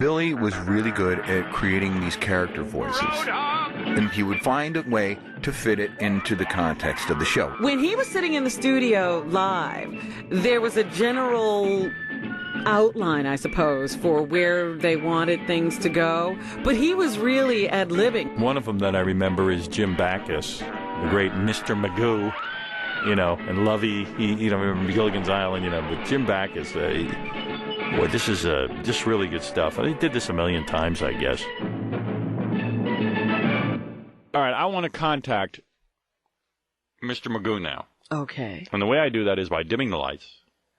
Billy was really good at creating these character voices, and he would find a way to fit it into the context of the show. When he was sitting in the studio live, there was a general outline, I suppose, for where they wanted things to go, but he was really ad-libbing. One of them that I remember is Jim Backus, the great Mr. Magoo, and Lovey, remember Gilligan's Island, but Jim Backus, boy, this is just really good stuff. They did this a million times, I guess. All right, I want to contact Mr. Magoo now. Okay. And the way I do that is by dimming the lights,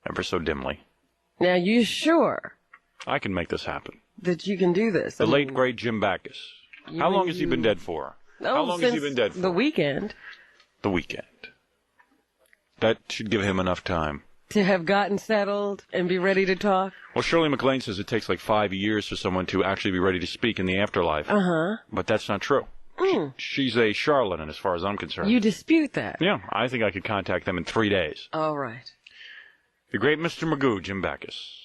ever so dimly. Now, you sure I can make this happen. that you can do this? The late, great Jim Backus. How long has he been dead for? How long has he been dead for? The weekend. The weekend. That should give him enough time. To have gotten settled and be ready to talk? Well, Shirley MacLaine says it takes like 5 years for someone to actually be ready to speak in the afterlife. Uh-huh. But that's not true. She's a charlatan as far as I'm concerned. You dispute that? Yeah, I think I could contact them in 3 days. All right. The great Mr. Magoo, Jim Backus.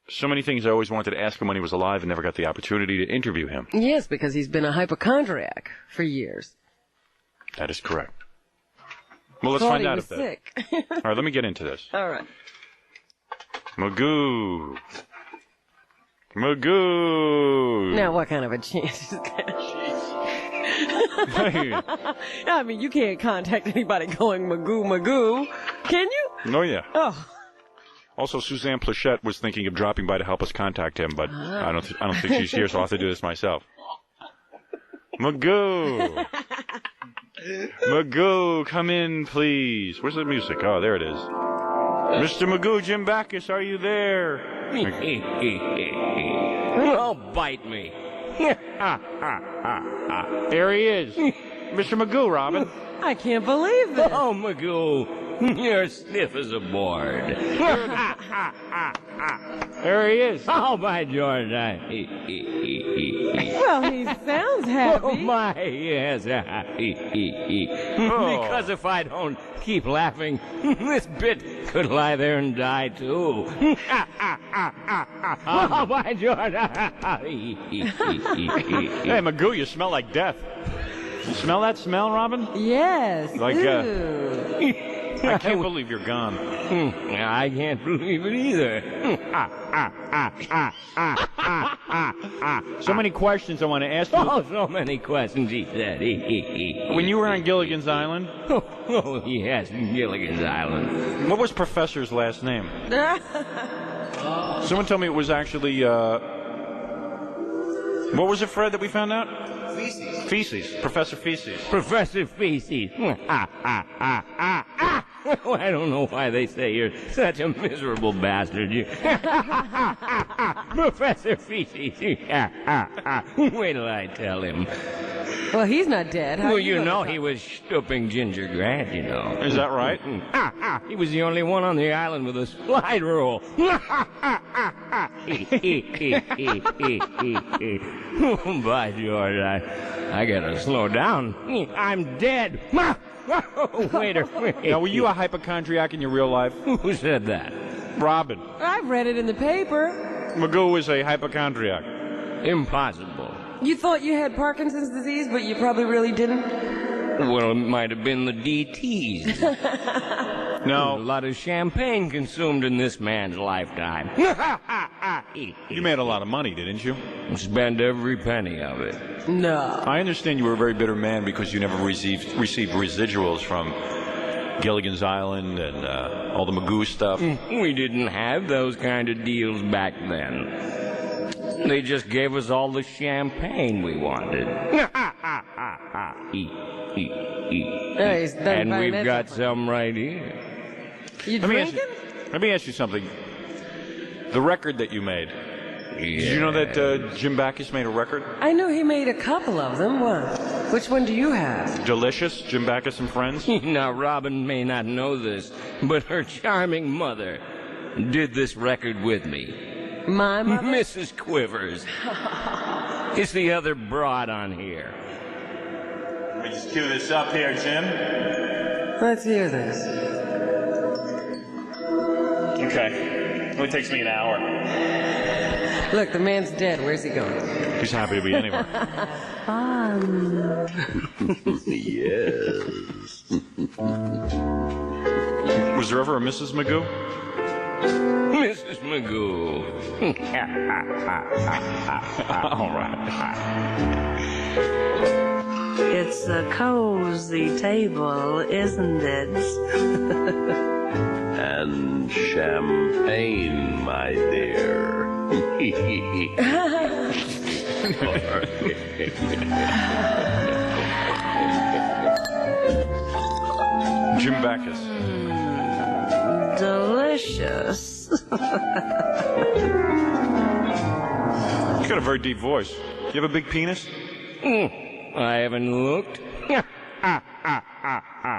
So many things I always wanted to ask him when he was alive and never got the opportunity to interview him. Yes, because he's been a hypochondriac for years. That is correct. Well, let's find out if that. Sick. All right, let me get into this. All right. Magoo. Magoo. Now, what kind of a chance is that? I mean, you can't contact anybody going Magoo, Magoo. Can you? Oh, yeah. Oh. Also, Suzanne Plachette was thinking of dropping by to help us contact him, but I don't think she's here, so I'll have to do this myself. Magoo. Magoo, come in, please. Where's the music? Oh, there it is. Mr. Magoo, Jim Backus, are you there? Oh, bite me. There he is. Mr. Magoo, Robin. I can't believe this. Oh, Magoo, you're stiff as a board. There he is. Oh, by George, Well, he sounds happy. Oh, my, yes. Because if I don't keep laughing, this bit could lie there and die, too. Oh, by George. Hey, Magoo, you smell like death. You smell that smell, Robin? Yes. Like, Ew. I can't believe you're gone. I can't believe it either. So many questions I want to ask you. Oh, so many questions, he said. When you were on Gilligan's Island? Oh, yes, Gilligan's Island. What was Professor's last name? Someone told me it was actually, what was it, Fred, that we found out? Feces. Professor Feces. Professor Feces. Oh, I don't know why they say you're such a miserable bastard. You. Professor Feces. Wait till I tell him. Well, he's not dead. How Well, do you know he was stooping Ginger Grant, you know. Is that right? He was the only one on the island with a slide rule. By George, I gotta slow down. I'm dead. Waiter. Now, were you a hypochondriac in your real life? Who said that? Robin. I've read it in the paper. Magoo was a hypochondriac. Impossible. You thought you had Parkinson's disease, but you probably really didn't? Well, it might have been the DTs. No. A lot of champagne consumed in this man's lifetime. You made a lot of money, didn't you? Spent every penny of it. No. I understand you were a very bitter man because you never received residuals from Gilligan's Island and all the Magoo stuff. We didn't have those kind of deals back then. They just gave us all the champagne we wanted. And we've got some right here. You drinking? Let me ask you something. The record that you made. Yeah. Did you know that Jim Backus made a record? I know he made a couple of them. What? Which one do you have? Delicious, Jim Backus and Friends? Now, Robin may not know this, but her charming mother did this record with me. My mother? Mrs. Quivers. It's the other broad on here. Let me just cue this up here, Jim. Let's hear this. Okay. It only takes me an hour. Look, the man's dead. Where's he going? He's happy to be anywhere. Yes. Was there ever a Mrs. Magoo? Mrs. Magoo. All right. It's a cozy table, isn't it? And champagne, my dear. Jim Backus. Delicious. You got a very deep voice. You have a big penis? I haven't looked.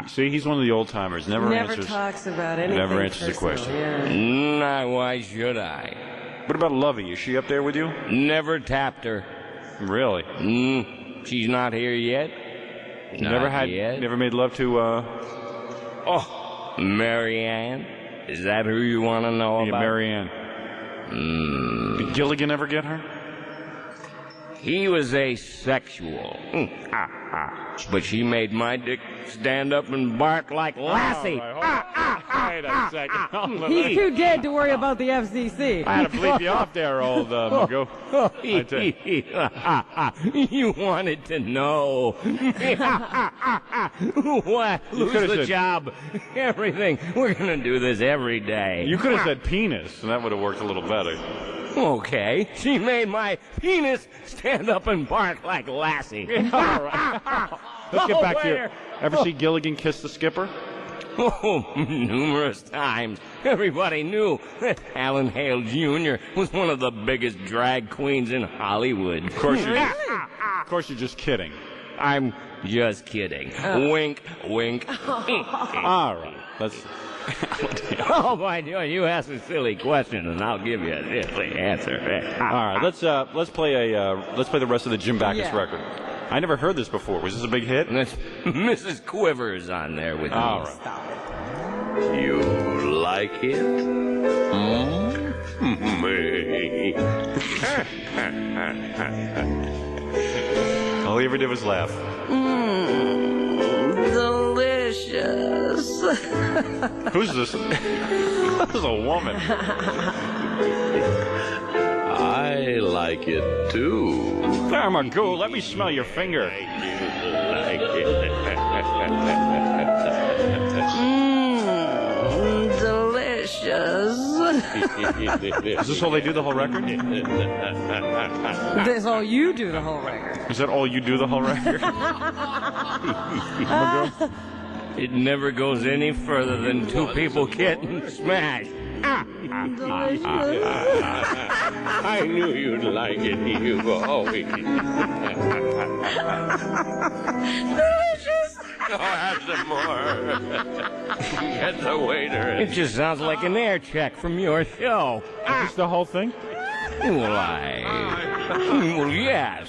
See, he's one of the old timers. Never answers. Talks about anything. Never answers a personal, question. Yeah. Nah, why should I? What about Lovey? Is she up there with you? Never tapped her. Really? She's not here yet. Not yet. Never made love to, Oh, Marianne? Is that who you want to know about? Marianne. Did Gilligan ever get her? He was asexual. But she made my dick stand up and bark like Lassie. Wait a second. He's too dead to worry about the FCC. I had to bleep you off there, old Magoo. You wanted to know. What? Lose the job. Everything. We're going to do this every day. You could have said penis, and that would have worked a little better. Okay. She made my penis stand up and bark like Lassie. All right. Let's get back here. Ever see Gilligan kiss the skipper? Oh, numerous times. Everybody knew that Alan Hale Jr. was one of the biggest drag queens in Hollywood. Of course you're just kidding. I'm just kidding. Wink, wink. All right. Let's... Oh, my God, you ask a silly question, and I'll give you a silly answer. All right, let's play the rest of the Jim Backus record. I never heard this before. Was this a big hit? That's Mrs. Quivers on there with me. All right. Stop it. You like it? All he ever did was laugh. Delicious. Who's this? This is a woman. I like it too. There, Magoo, let me smell your finger. Delicious. Is this all they do the whole record? That's all you do the whole record. Is that all you do the whole record? Magoo? It never goes any further than two people getting smashed. I knew you'd like it. You've always. Delicious. Go have some more. Get the waiter. It just sounds like an air check from your show. Is this the whole thing? Well, yes.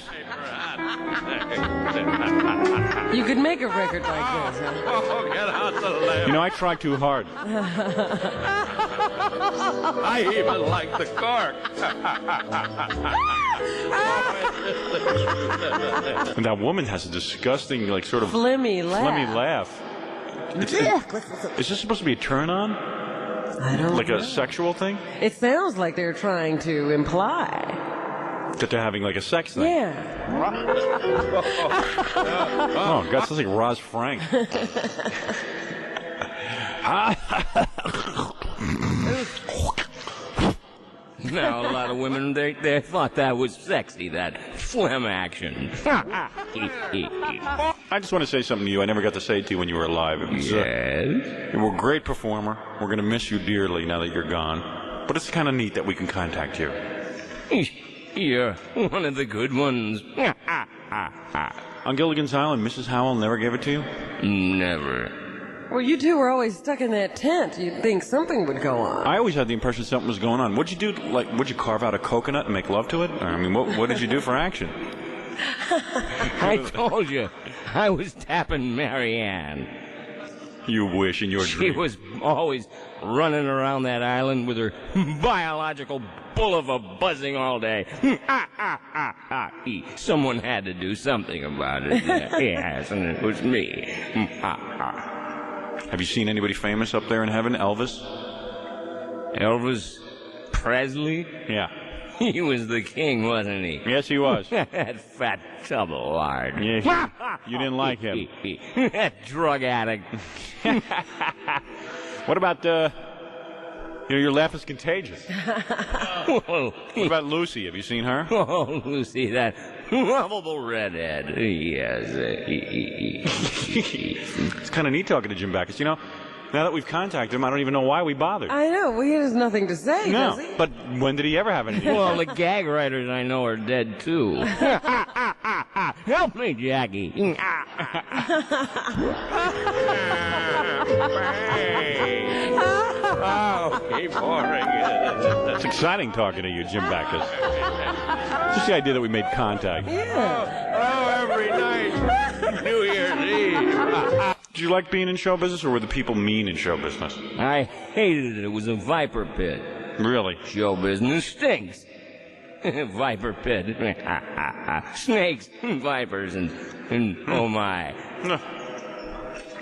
You could make a record like this, huh? Oh, get out the lamp. You know, I tried too hard. I even like the cork. And that woman has a disgusting, like, sort of Flimmy laugh. Is this supposed to be a turn-on? I don't Like know. a sexual thing? It sounds like they're trying to imply. That they're having, like, a sex thing? Yeah. Oh, God, sounds like Roz Frank. Now, a lot of women, they thought that was sexy, that phlegm action. I just want to say something to you I never got to say to you when you were alive. It was, Yes? you were a great performer. We're going to miss you dearly now that you're gone. But it's kind of neat that we can contact you. You're one of the good ones. On Gilligan's Island, Mrs. Howell never gave it to you? Never. Well, you two were always stuck in that tent. You'd think something would go on. I always had the impression something was going on. What'd you do? Like, would you carve out a coconut and make love to it? Or, I mean, what did you do for action? I told you, I was tapping Marianne. You wish in your She dream. was always running around that island with her biological bull of a buzzing all day. Someone had to do something about it. Yes, and it was me. Have you seen anybody famous up there in heaven? Elvis? Elvis Presley? Yeah. He was the king, wasn't he? Yes, he was. That fat tub of lard. Yeah, you didn't like him. That drug addict. What about, your laugh is contagious. Whoa. What about Lucy? Have you seen her? Oh, Lucy, that lovable redhead. Yes. It's kind of neat talking to Jim Backus. You know, now that we've contacted him, I don't even know why we bothered. I know. Well, he has nothing to say, does he? But when did he ever have anything? Well, the gag writers I know are dead, too. Help me, Jackie. Oh, keep pouring it. It's exciting talking to you, Jim Backus. Just the idea that we made contact. Oh, every night. New Year's Eve. Did you like being in show business, or were the people mean in show business? I hated it. It was a viper pit. Really? Show business stinks. Viper pit. Snakes, vipers, and oh my.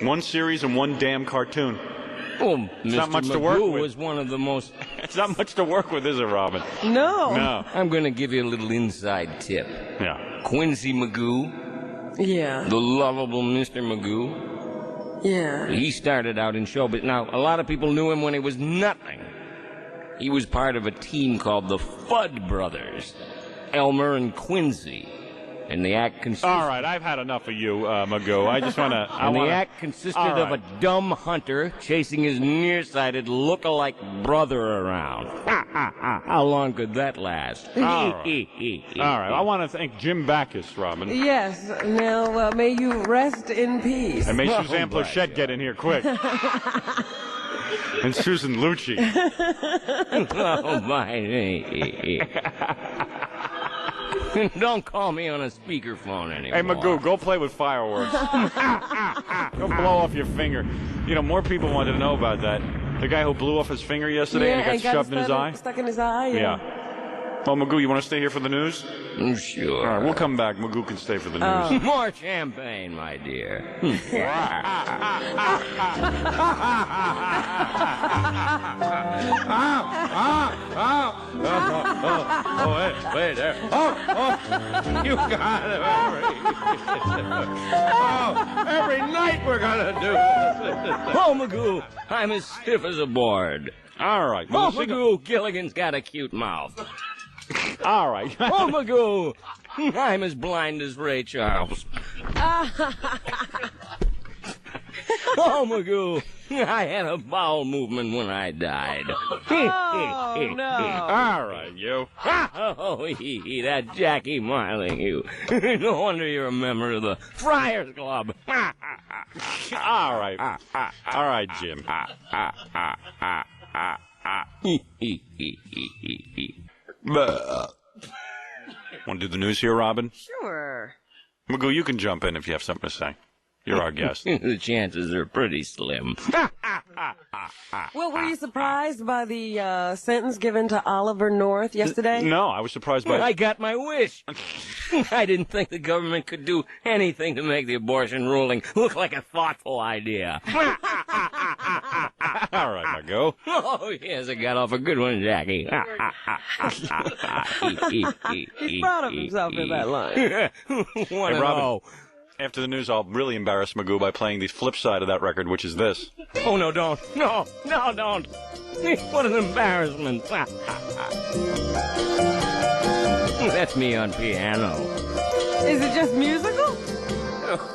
One series and one damn cartoon. Oh, It's Mr. not much to work Magoo with. was one of the most... It's not much to work with, is it, Robin? No. No. I'm going to give you a little inside tip. Yeah. Quincy Magoo, Yeah. the lovable Mr. Magoo, Yeah. he started out in showbiz. Now, a lot of people knew him when he was nothing. He was part of a team called the Fudd Brothers, Elmer and Quincy. And the act consisted... All right, I've had enough of you, Magoo. I just want to... And the act consisted of a dumb hunter chasing his nearsighted look-alike brother around. How long could that last? All right. All right, I want to thank Jim Backus, Robin. Yes. Now, may you rest in peace. And may Suzanne my Plachette get in here quick. And Susan Lucci. Oh, my... Don't call me on a speakerphone anymore. Hey, Magoo, go play with fireworks. Go blow off your finger. You know, more people wanted to know about that. The guy who blew off his finger yesterday and it got shoved in his eye? Stuck in his eye? Yeah. Well, Magoo, you want to stay here for the news? Sure. All right, we'll come back. Magoo can stay for the news. More champagne, my dear. Oh, wait there. Oh, you got it. Oh, every night we're gonna do this. Oh, Magoo, I'm as stiff as a board. All right. Oh, Magoo. Magoo, Gilligan's got a cute mouth. All right. Oh, Magoo, I'm as blind as Ray Charles. Oh, Magoo, I had a bowel movement when I died. Oh, no. All right, you. Oh, that Jackie Marling, you. No wonder you're a member of the Friars Club. All right. All right, Jim. Want to do the news here, Robin? Sure. Magoo, you can jump in if you have something to say. You're our guest. The chances are pretty slim. Well, were you surprised by the sentence given to Oliver North yesterday? No, I was surprised by... I got my wish. I didn't think the government could do anything to make the abortion ruling look like a thoughtful idea. All right, Magoo. Oh, yes, I got off a good one, Jackie. He's proud of himself in that line. Hey, Robin. After the news, I'll really embarrass Magoo by playing the flip side of that record, which is this. Oh, no, don't. No, don't. What an embarrassment. That's me on piano. Is it just musical?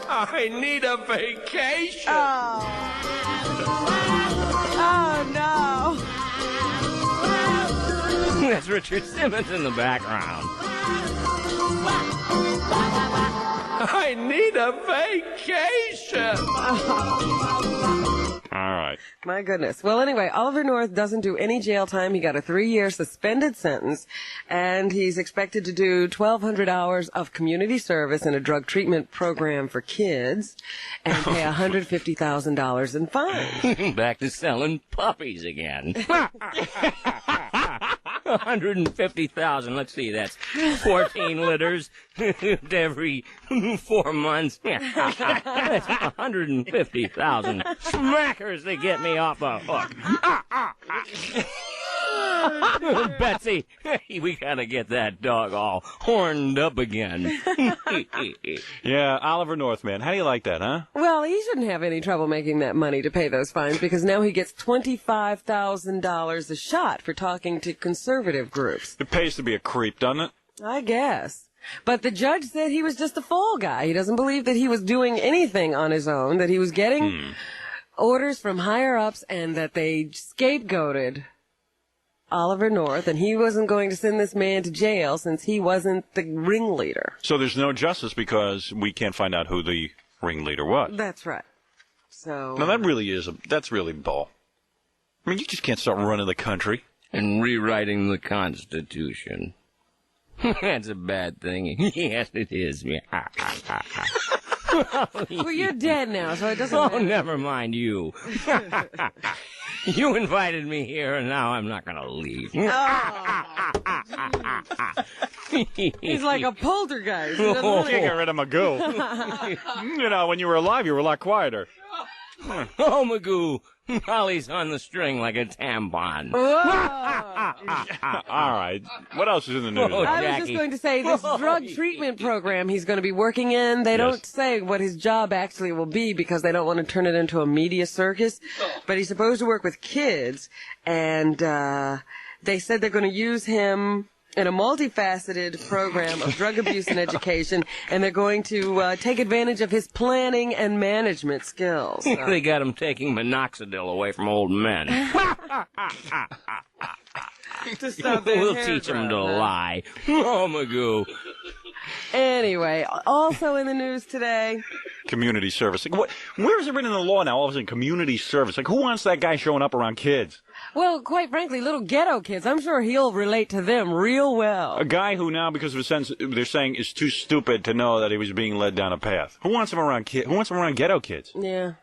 I need a vacation. Oh, no. That's Richard Simmons in the background. I need a vacation. All right. right. My goodness. Well, anyway, Oliver North doesn't do any jail time. He got a 3-year suspended sentence, and he's expected to do 1,200 hours of community service in a drug treatment program for kids and pay $150,000 in fines. Back to selling puppies again. 150,000. Let's see, that's 14 litters every 4 months. That's 150,000 smackers to get me off the hook. Betsy, we gotta get that dog all horned up again. Yeah, Oliver North, man. How do you like that, huh? Well, he shouldn't have any trouble making that money to pay those fines because now he gets $25,000 a shot for talking to conservative groups. It pays to be a creep, doesn't it? I guess. But the judge said he was just a fall guy. He doesn't believe that he was doing anything on his own, that he was getting orders from higher-ups and that they scapegoated Oliver North, and he wasn't going to send this man to jail since he wasn't the ringleader. So there's no justice because we can't find out who the ringleader was. That's right. So Now, that's really bull. I mean, you just can't start running the country. And rewriting the Constitution. That's a bad thing. Yes, it is. well, you're dead now, so it doesn't Oh, matter. never mind you. You invited me here, and now I'm not going to leave. He's like a poltergeist. You can't get rid of Magoo. You know, when you were alive, you were a lot quieter. Oh, Magoo. Holly's on the string like a tampon. All right. What else is in the news? Oh, I was just Jackie. going to say, this drug treatment program he's going to be working in, they don't say what his job actually will be because they don't want to turn it into a media circus. But he's supposed to work with kids, and they said they're going to use him in a multifaceted program of drug abuse and education, and they're going to take advantage of his planning and management skills. They got him taking minoxidil away from old men. To stop their We'll hair teach him to growth, huh? lie. Oh, Magoo. Anyway, also in the news today, Community service. Like, where is it written in the law now? All of a sudden, community service. Like, who wants that guy showing up around kids? well, quite frankly, little ghetto kids, I'm sure he'll relate to them real well. A guy who now, because of a sense, they're saying is too stupid to know that he was being led down a path. Who wants him around kids? Who wants him around ghetto kids? Yeah.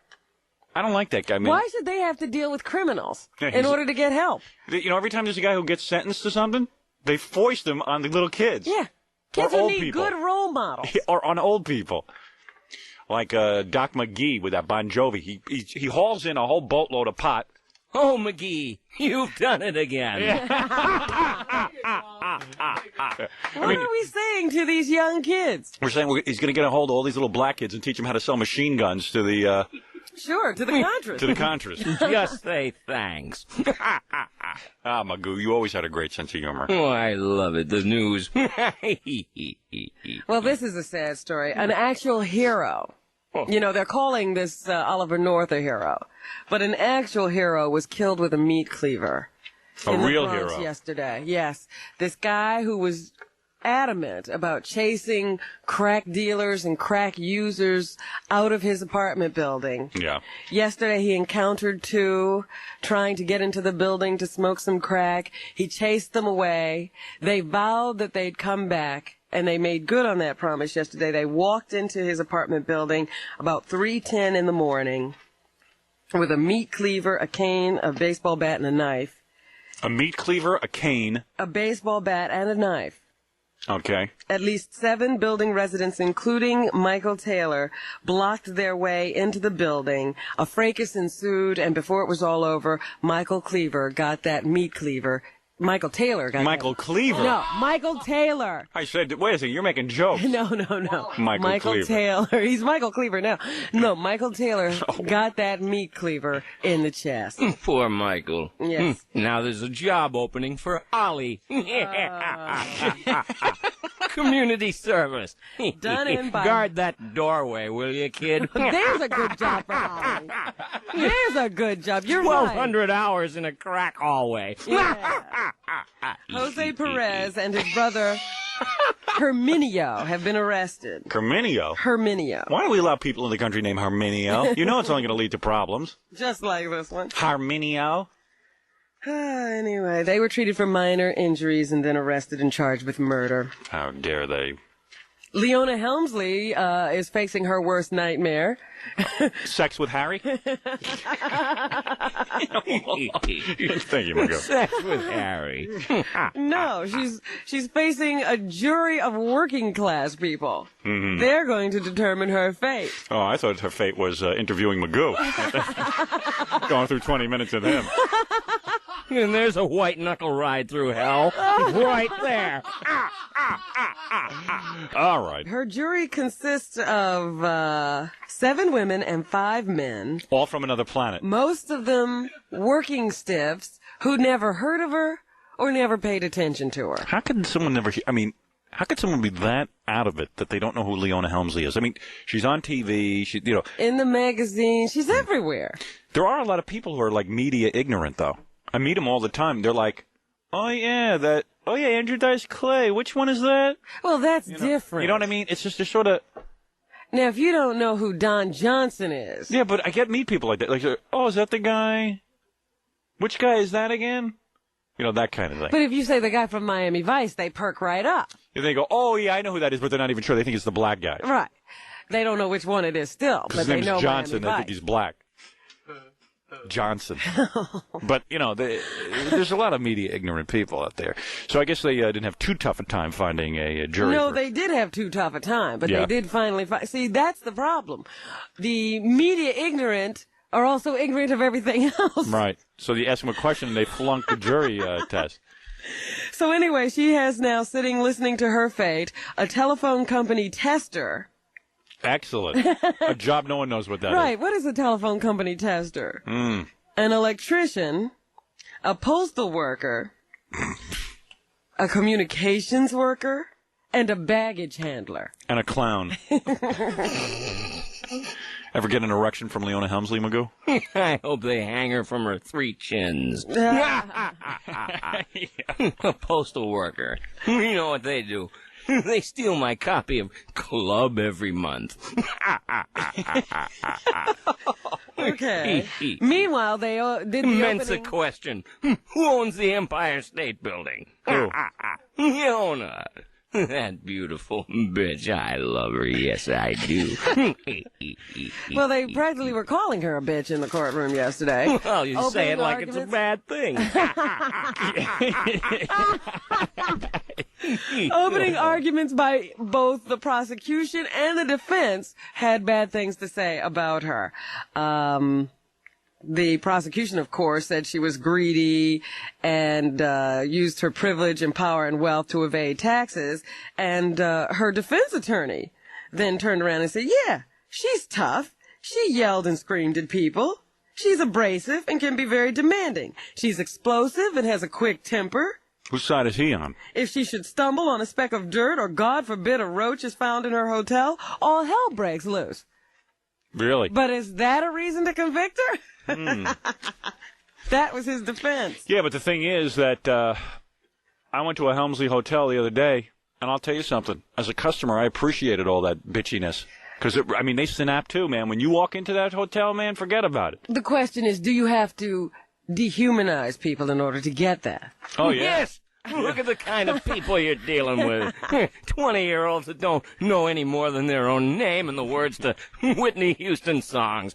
I don't like that guy. I mean, Why should they have to deal with criminals Yeah, in he's- order to get help? you know, every time there's a guy who gets sentenced to something, they foist him on the little kids. Yeah. Kids Or who old need people. good role models. Or on old people. Like Doc McGee with that Bon Jovi. He hauls in a whole boatload of pot. Oh, McGee, you've done it again. What are we saying to these young kids? We're saying he's going to get a hold of all these little black kids and teach them how to sell machine guns to the Sure, to the Contras. Contras. Just say thanks. Magoo, you always had a great sense of humor. Oh, I love it. The news. Well, this is a sad story. An actual hero. You know, they're calling this Oliver North a hero. But an actual hero was killed with a meat cleaver. A in the real Bronx hero. yesterday. Yes. This guy who was adamant about chasing crack dealers and crack users out of his apartment building. Yeah. Yesterday he encountered two trying to get into the building to smoke some crack. He chased them away. They vowed that they'd come back, and they made good on that promise yesterday. They walked into his apartment building about 3:10 in the morning with a meat cleaver, a cane, a baseball bat, and a knife. A meat cleaver, a cane. A baseball bat and a knife. Okay. At least 7 building residents, including Michael Taylor, blocked their way into the building. A fracas ensued, and before it was all over, Michael Taylor got that meat cleaver. Michael Taylor got Michael Cleaver. No, Michael Taylor. I said, wait a second, you're making jokes. No. Michael Cleaver. Taylor. He's Michael Cleaver now. No, Michael Taylor got that meat cleaver in the chest. Poor Michael. Yes. Now there's a job opening for Ollie. Community service. Done in by- Guard that doorway, will you, kid? There's a good job for Holly. There's a good job. You're right. 1,200 hours in a crack hallway. Yeah. Jose Perez and his brother Herminio have been arrested. Herminio? Herminio. Why do we allow people in the country named Herminio? You know it's only going to lead to problems. Just like this one. Herminio? Anyway, they were treated for minor injuries and then arrested and charged with murder. How dare they? Leona Helmsley is facing her worst nightmare. Sex with Harry? Thank you, Magoo. Sex with Harry. No, she's facing a jury of working class people. Mm-hmm. They're going to determine her fate. Oh, I thought her fate was interviewing Magoo. Going through 20 minutes with him. And there's a white knuckle ride through hell. Right there. All right. Her jury consists of 7 women and 5 men. All from another planet. Most of them working stiffs who never heard of her or never paid attention to her. How could someone never... I mean, how could someone be that out of it that they don't know who Leona Helmsley is? I mean, she's on TV, in the magazine, she's everywhere. There are a lot of people who are, like, media ignorant, though. I meet them all the time. They're like, oh, yeah, Andrew Dice Clay. Which one is that? Well, that's different. You know what I mean? It's just a sort of... Now, if you don't know who Don Johnson is... Yeah, but I meet people like that. Like, oh, is that the guy? Which guy is that again? You know, that kind of thing. But if you say the guy from Miami Vice, they perk right up. And they go, oh, yeah, I know who that is, but they're not even sure. They think it's the black guy. Right. They don't know which one it is still, but his they name's know Johnson. Miami They Vice. think he's black. Johnson. But, there's a lot of media ignorant people out there. So I guess they didn't have too tough a time finding a jury. No, they did have too tough a time, but Yeah. they did finally find... See, that's the problem. The media ignorant are also ignorant of everything else. Right. So you ask them a question and they flunk the jury test. So anyway, she has now sitting listening to her fate, a telephone company tester. Excellent. A job no one knows what that is. Right, what is a telephone company tester? An electrician, a postal worker, a communications worker, and a baggage handler. And a clown. Ever get an erection from Leona Helmsley, Magoo? I hope they hang her from her 3 chins. A postal worker. You know what they do? They steal my copy of Club every month. Okay. Meanwhile, they did the Mensa opening... question. Who owns the Empire State Building? Who? Leona. That beautiful bitch. I love her. Yes, I do. Well, they practically were calling her a bitch in the courtroom yesterday. Well, you say it like it's a bad thing. Opening arguments by both the prosecution and the defense had bad things to say about her. The prosecution, of course, said she was greedy and used her privilege and power and wealth to evade taxes. And her defense attorney then turned around and said, yeah, she's tough. She yelled and screamed at people. She's abrasive and can be very demanding. She's explosive and has a quick temper. Whose side is he on? If she should stumble on a speck of dirt or, God forbid, a roach is found in her hotel, all hell breaks loose. Really? But is that a reason to convict her? That was his defense. Yeah, but the thing is that I went to a Helmsley hotel the other day, and I'll tell you something. As a customer, I appreciated all that bitchiness. Because, they snap too, man. When you walk into that hotel, man, forget about it. The question is, do you have to dehumanize people in order to get that? Oh, yeah. Yes. Look at the kind of people you're dealing with. 20-year-olds that don't know any more than their own name and the words to Whitney Houston songs.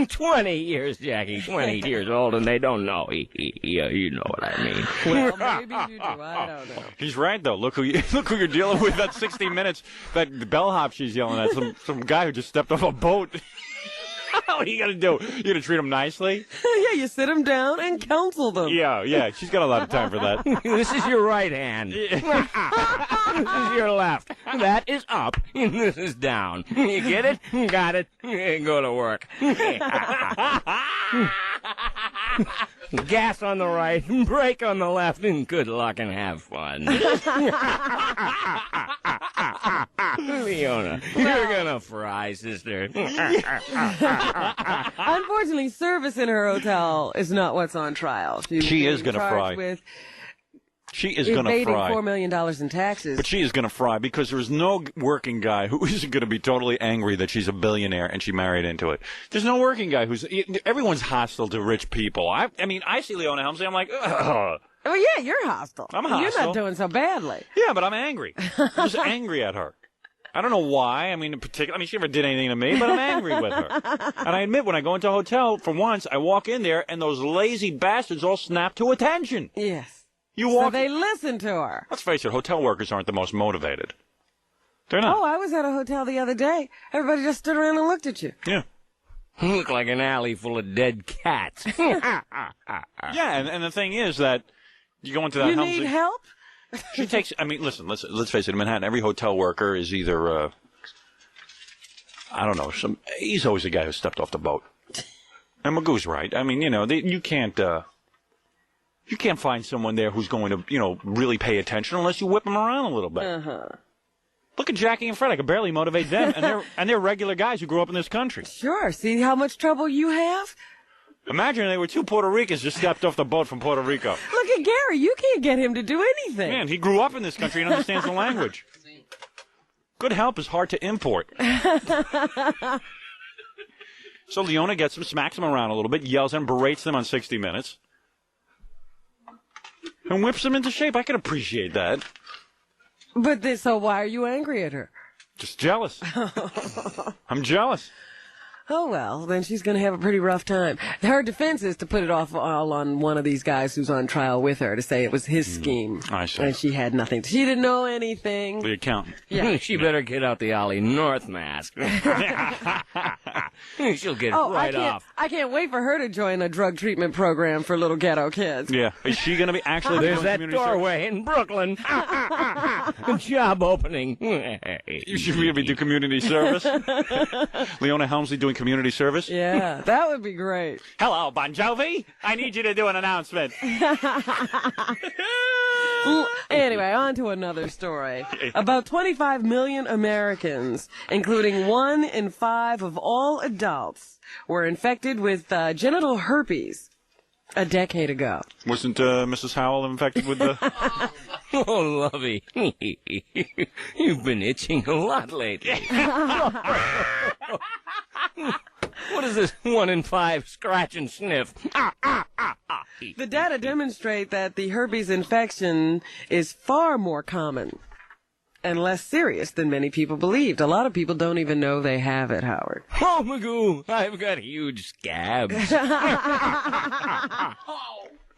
20 years, Jackie. 20 years old, and they don't know. Yeah, you know what I mean. Well, maybe you do. I don't know. He's right, though. Look who you're dealing with. That 60 Minutes, that bellhop she's yelling at, some guy who just stepped off a boat. What are you going to do? You're going to treat him nicely? Yeah, you sit them down and counsel them. Yeah. She's got a lot of time for that. This is your right hand. This is your left. That is up, and this is down. You get it? Got it? Go to work. Gas on the right, brake on the left, and good luck and have fun. Leona, you're gonna fry, sister. Unfortunately, service in her hotel is not what's on trial. She is gonna fry. She is going to evading fry. $4 million in taxes. But she is going to fry because there's no working guy who isn't going to be totally angry that she's a billionaire and she married into it. There's no working guy everyone's hostile to rich people. I mean, I see Leona Helmsley, I'm like, ugh. Well, yeah, you're hostile. I'm hostile. You're not doing so badly. Yeah, but I'm angry. I'm just angry at her. I don't know why. I mean, in particular, I mean, she never did anything to me, but I'm angry with her. And I admit, when I go into a hotel, for once, I walk in there, and those lazy bastards all snap to attention. Yes. You walk. So they listen to her. Let's face it, hotel workers aren't the most motivated. They're not. Oh, I was at a hotel the other day. Everybody just stood around and looked at you. Yeah. You look like an alley full of dead cats. Yeah, and the thing is that you go into that You Helmsley. need help? She takes. I mean, listen. Let's face it. In Manhattan, every hotel worker is either. I don't know. He's always the guy who stepped off the boat. And Magoo's right. I mean, you can't. You can't find someone there who's going to, really pay attention unless you whip them around a little bit. Uh-huh. Look at Jackie and Fred. I could barely motivate them, and they're regular guys who grew up in this country. Sure. See how much trouble you have? Imagine they were two Puerto Ricans just stepped off the boat from Puerto Rico. Look at Gary. You can't get him to do anything. Man, he grew up in this country and understands the language. Good help is hard to import. So Leona gets them, smacks them around a little bit, yells at them, berates them on 60 Minutes, and whips them into shape. I can appreciate that. But so why are you angry at her? Just jealous. I'm jealous. Oh, well, then she's going to have a pretty rough time. Her defense is to put it off all on one of these guys who's on trial with her, to say it was his scheme. I see. And she had nothing. She didn't know anything. The accountant. Yeah. She better get out the Ollie North mask. She'll get right off. I can't wait for her to join a drug treatment program for little ghetto kids. Yeah. Is she going to be actually There's doing that community doorway in Brooklyn. Job opening. You should really do community service. Leona Helmsley doing community service. Yeah, that would be great. Hello, Bon Jovi. I need you to do an announcement. Anyway, on to another story. About 25 million Americans, including 1 in 5 of all adults, were infected with genital herpes a decade ago. Wasn't Mrs. Howell infected with the... Oh, lovey. You've been itching a lot lately. What is this 1 in 5 scratch and sniff? The data demonstrate that the herpes infection is far more common and less serious than many people believed. A lot of people don't even know they have it, Howard. Oh, Magoo, I've got huge scabs.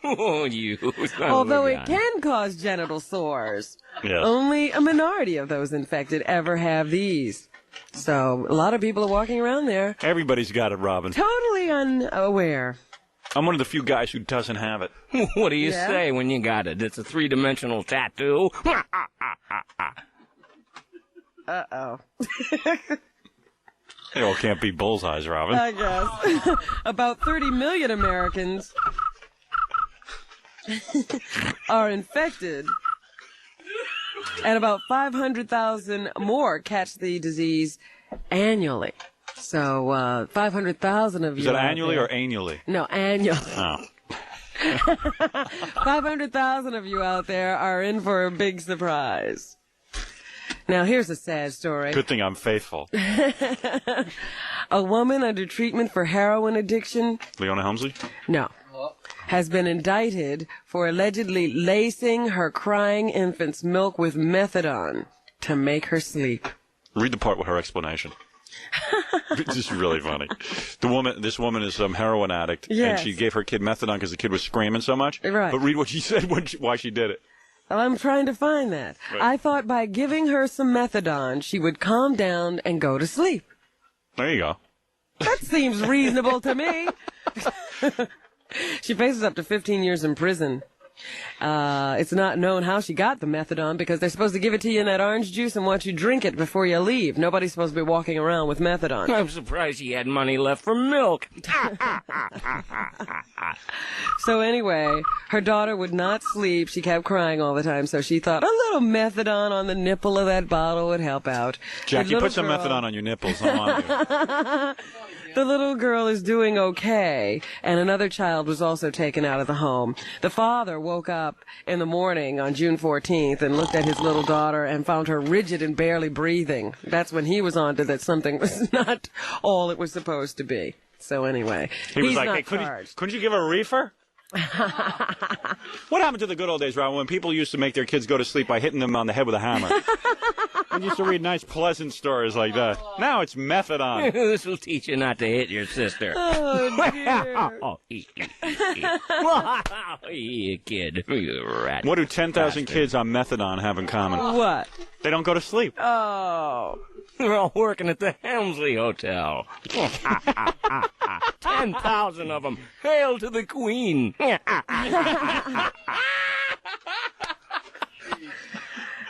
Oh, you. Although it can cause genital sores, Yes. only a minority of those infected ever have these. So a lot of people are walking around there Everybody's got it, Robin. totally unaware. I'm one of the few guys who doesn't have it. What do you Yeah? say when you got it? It's a 3-dimensional tattoo. Uh-oh. They all can't be bullseyes, Robin. I guess. About 30 million Americans are infected, and about 500,000 more catch the disease annually. So 500,000 of you. Is that out annually there- or annually? No, annually. Oh. 500,000 of you out there are in for a big surprise. Now, here's a sad story. Good thing I'm faithful. A woman under treatment for heroin addiction, Leona Helmsley? no, has been indicted for allegedly lacing her crying infant's milk with methadone to make her sleep. Read the part with her explanation. This is really funny. This woman is some heroin addict, Yes. and she gave her kid methadone because the kid was screaming so much. Right. But read what she said why she did it. Well, I'm trying to find that. Right. I thought by giving her some methadone, she would calm down and go to sleep. There you go. That seems reasonable to me. She faces up to 15 years in prison. It's not known how she got the methadone because they're supposed to give it to you in that orange juice and want you to drink it before you leave. Nobody's supposed to be walking around with methadone. I'm surprised she had money left for milk. So anyway, her daughter would not sleep. She kept crying all the time, so she thought a little methadone on the nipple of that bottle would help out. Jackie, The put some little girl- methadone on your nipples. I want you. The little girl is doing okay, and another child was also taken out of the home. The father woke up in the morning on June 14th and looked at his little daughter and found her rigid and barely breathing. That's when he was onto that something was not all it was supposed to be. So anyway, he was he's like, not hey, charged. couldn't you give a reefer? What happened to the good old days, Robin, when people used to make their kids go to sleep by hitting them on the head with a hammer? I used to read nice, pleasant stories like that. Now it's methadone. This will teach you not to hit your sister. Oh, dear. Oh, you kid. You rat. What do 10,000 bastard. kids on methadone have in common? What? They don't go to sleep. Oh. They're all working at the Helmsley Hotel. 10,000 of them. Hail to the Queen.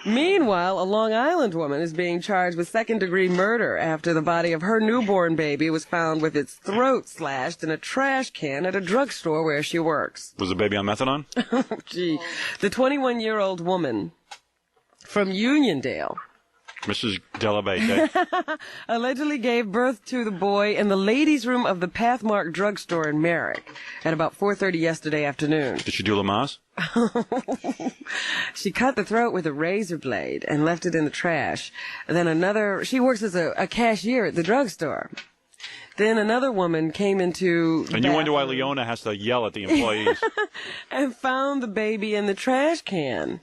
Meanwhile, a Long Island woman is being charged with second-degree murder after the body of her newborn baby was found with its throat slashed in a trash can at a drugstore where she works. Was the baby on methadone? Gee. The 21-year-old woman from Uniondale Mrs. Delabate. allegedly gave birth to the boy in the ladies' room of the Pathmark drugstore in Merrick at about 4:30 yesterday afternoon. Did she do Lamaze? She cut the throat with a razor blade and left it in the trash. Then she works as a cashier at the drugstore. Then another woman came into the And you wonder why bathroom Leona has to yell at the employees. and found the baby in the trash can.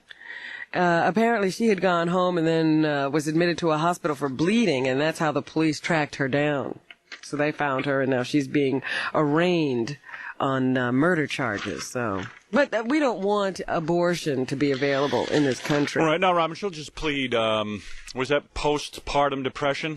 Apparently she had gone home and then was admitted to a hospital for bleeding, and that's how the police tracked her down. So they found her, and now she's being arraigned on murder charges. But we don't want abortion to be available in this country. All right, now, Robin, she'll just plead, was that postpartum depression?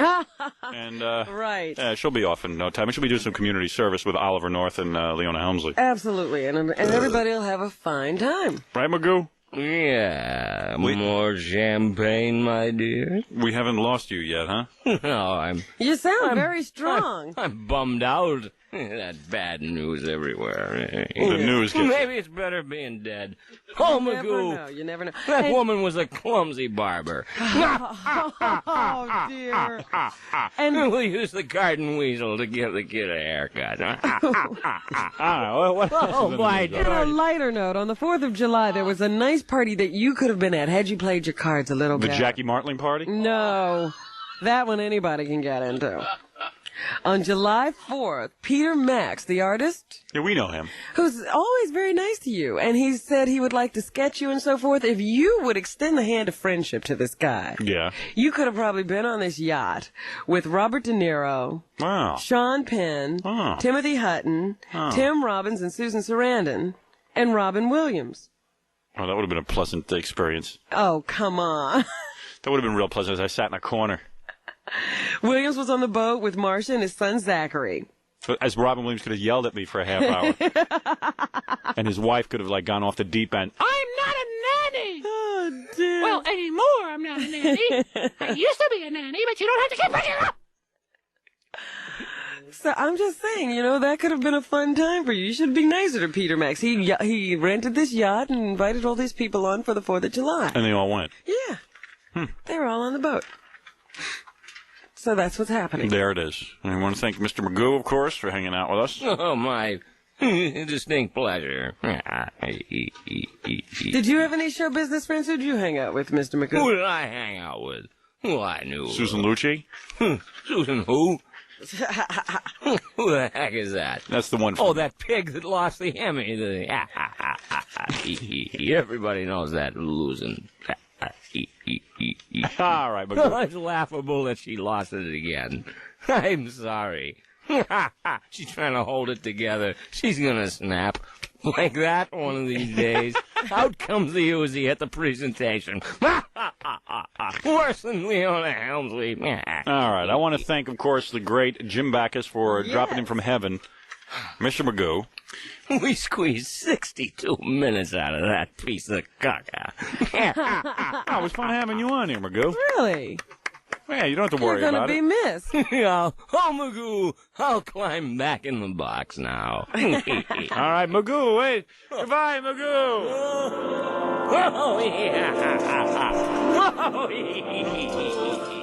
And Right. she'll be off in no time. And she'll be doing some community service with Oliver North and Leona Helmsley. Absolutely, and everybody will have a fine time. Right, Magoo? Yeah, more champagne, my dear. We haven't lost you yet, huh? No, You sound very strong. I'm bummed out. That bad news everywhere. The news gets Maybe it's better being dead. Oh, Magoo. You never know. That And- woman was a clumsy barber. Oh, dear. And We'll use the garden weasel to give the kid a haircut. Oh, my on a lighter note, on the 4th of July, there was a nice party that you could have been at had you played your cards a little The better. Jackie Martling party? No, that one anybody can get into. On July 4th, Peter Max, the artist, Yeah, we know him. who's always very nice to you, and he said he would like to sketch you and so forth. If you would extend the hand of friendship to this guy, Yeah. you could have probably been on this yacht with Robert De Niro, Wow. Sean Penn, Oh. Timothy Hutton, Oh. Tim Robbins and Susan Sarandon, and Robin Williams. Oh, that would have been a pleasant experience. Oh, come on. That would have been real pleasant as I sat in a corner. Williams was on the boat with Marcia and his son Zachary. As Robin Williams could have yelled at me for a half hour. And his wife could have, like, gone off the deep end. I'm not a nanny. Oh, dear. Well, anymore, I'm not a nanny. I used to be a nanny, but you don't have to keep bringing it up. So I'm just saying, that could have been a fun time for you. You should be nicer to Peter Max. He rented this yacht and invited all these people on for the 4th of July. And they all went. Yeah. They were all on the boat. So that's what's happening. There it is. And I want to thank Mr. Magoo, of course, for hanging out with us. Oh, my distinct pleasure. Did you have any show business friends? Who'd you hang out with, Mr. Who McCool? did I hang out with? Who I knew. Susan Lucci? Susan who? Who the heck is that? That's the one. From Oh, that pig that lost the Emmy. Everybody knows that losing. All right, Magoo. It's laughable that she lost it again. I'm sorry. She's trying to hold it together. She's gonna snap. Like that one of these days. Out comes the Uzi at the presentation. Worse than Leona Helmsley. All right. I want to thank, of course, the great Jim Backus for dropping in from heaven. Mr. Magoo. We squeezed 62 minutes out of that piece of caca. Oh, it was fun having you on here, Magoo. Really? Yeah, you don't have to worry You're gonna about be it. missed. Yeah. Oh, Magoo, I'll climb back in the box now. All right, Magoo, wait. Goodbye, Magoo. Oh, yeah. Oh, yeah.